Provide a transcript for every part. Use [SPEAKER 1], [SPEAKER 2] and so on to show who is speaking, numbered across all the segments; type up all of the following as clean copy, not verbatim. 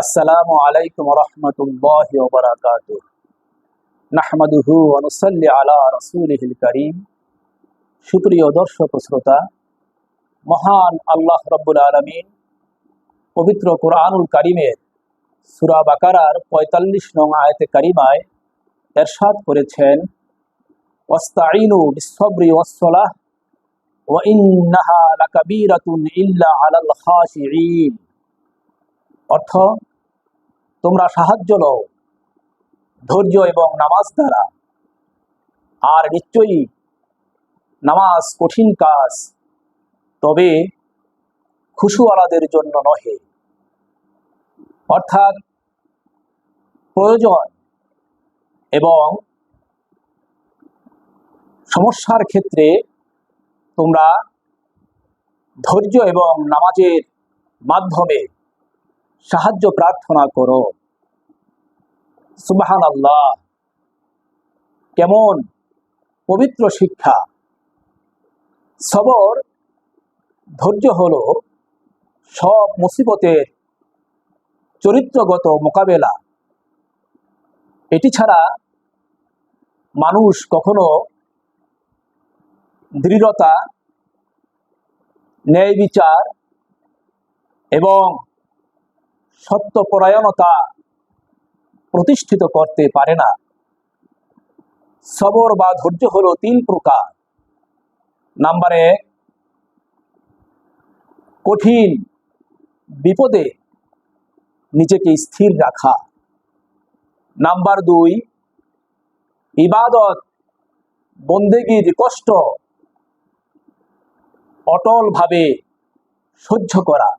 [SPEAKER 1] আসসালামু আলাইকুম রহমতুল্লাহি ওয়া বারাকাতুহু। নাহমাদুহু ওয়া নুসাল্লি আলা রাসূলিহিল কারীম। সুপ্রিয় দর্শক ও শ্রোতা, মহান আল্লাহ রাব্বুল আলামিন পবিত্র কোরআনুল কারীমের সূরা বাকারার ৪৫ নং আয়াতে কারিমায় ইরশাদ করেছেন, ওয়াস্তাঈনু বিস-সাবরি ওয়াস-সালাহ ওয়া ইন্নাহা লাকাবীরাতুন ইল্লা আলাল খাশিঈন। অর্থ, তোমরা সাহায্য লও ধৈর্য এবং নামাজ দ্বারা, আর নিশ্চয়ই নামাজ কঠিন কাজ, তবে খুশুওয়ালাদের জন্য নহে। অর্থাৎ প্রয়োজন এবং সমস্যার ক্ষেত্রে তোমরা ধৈর্য এবং নামাজের মাধ্যমে সাহায্য প্রার্থনা করো। সুবহানাল্লাহ, কেমন পবিত্র শিক্ষা! সবর, ধৈর্য হলো সব মুসিবতের চরিত্রগত মোকাবেলা। এটি ছাড়া মানুষ কখনো দৃঢ়তা, ন্যায় বিচার এবং সত্যপরায়ণতা প্রতিষ্ঠিত করতে পারে না। সবর বা ধৈর্য হলো 3 প্রকার। নাম্বার 1, কঠিন বিপদে নিজেকে স্থির রাখা। নাম্বার 2, ইবাদত বন্দেগীর কষ্ট অটলভাবে সহ্য করা।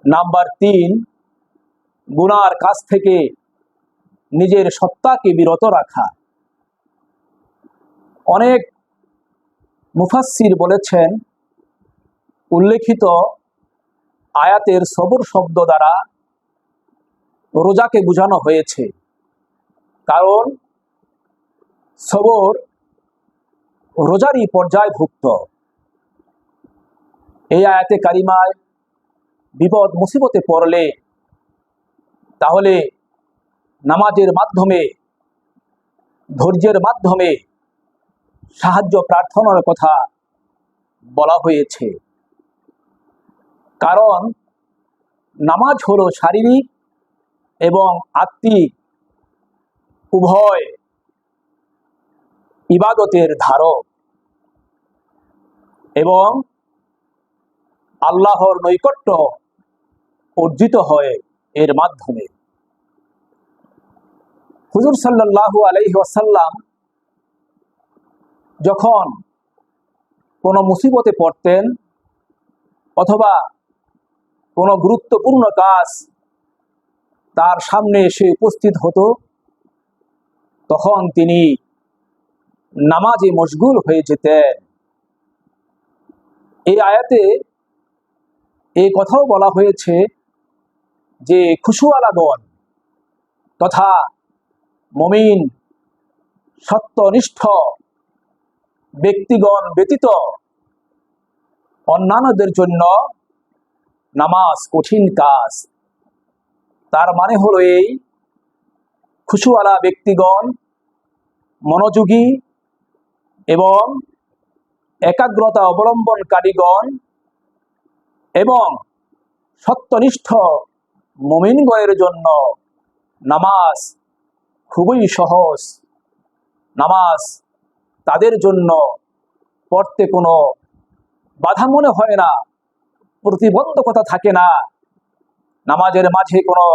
[SPEAKER 1] নাম্বার 3, গুনার কাছ থেকে নিজের সত্তাকে বিরত রাখা। অনেক মুফাসসির বলেছেন, উল্লেখিত আয়াতের সবর শব্দ দ্বারা রোজাকে বোঝানো হয়েছে, কারণ সবর রোজারই পর্যায়ভুক্ত। এই আয়াতে কারিমায় বিপদ মুসিবতে পড়লে তাহলে নামাজের মাধ্যমে, ধৈর্যের মাধ্যমে সাহায্য প্রার্থনার কথা বলা হয়েছে। কারণ নামাজ হলো শারীরিক এবং আত্মিক উভয় ইবাদতের ধারক এবং আল্লাহর নৈকট্য অর্জিত হয় এর মাধ্যমে। হুজুর সাল্লাল্লাহু আলাইহি ওয়াসাল্লাম যখন কোনো মুসিবতে পড়তেন অথবা কোনো গুরুত্বপূর্ণ কাজ তার সামনে এসে উপস্থিত হতো, তখন তিনি নামাজে মশগুল হয়ে যেতেন। এই আয়াতে এই কথাও বলা হয়েছে যে খুশুওয়ালাগণ তথা মুমিন সত্যনিষ্ঠ ব্যক্তিগণ ব্যতীত অন্যান্যদের জন্য নামাজ কঠিন কাজ। তার মানে হলো এই, খুশুওয়ালা ব্যক্তিগণ, মনোযোগী এবং একাগ্রতা অবলম্বনকারীগণ এবং সত্যনিষ্ঠ মুমিনগণের জন্য নামাজ খুবই সহজ। নামাজ তাদের জন্য পড়তে কোনো বাধা মনে হয় না, প্রতিবন্ধকতা থাকে না, নামাজের মাঝে কোনো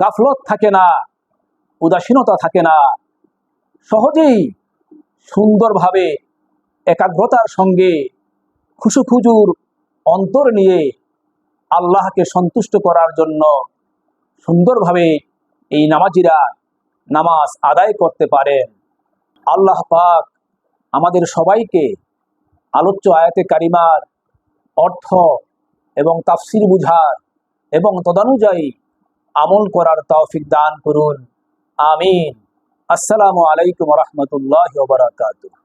[SPEAKER 1] গাফলত থাকে না, উদাসীনতা থাকে না। সহজেই সুন্দরভাবে একাগ্রতার সঙ্গে খুশুখুজুর অন্তর নিয়ে আল্লাহকে সন্তুষ্ট করার জন্য সুন্দরভাবে এই নামাজিরা নামাজ আদায় করতে পারেন। আল্লাহ পাক আমাদের সবাইকে আলোচ্য আয়াতে কারিমার অর্থ এবং তাফসির বুঝার এবং তদানুযায়ী আমল করার তৌফিক দান করুন। আমিন। আসসালামু আলাইকুম ওয়া রাহমাতুল্লাহি ওয়া বারাকাতুহু।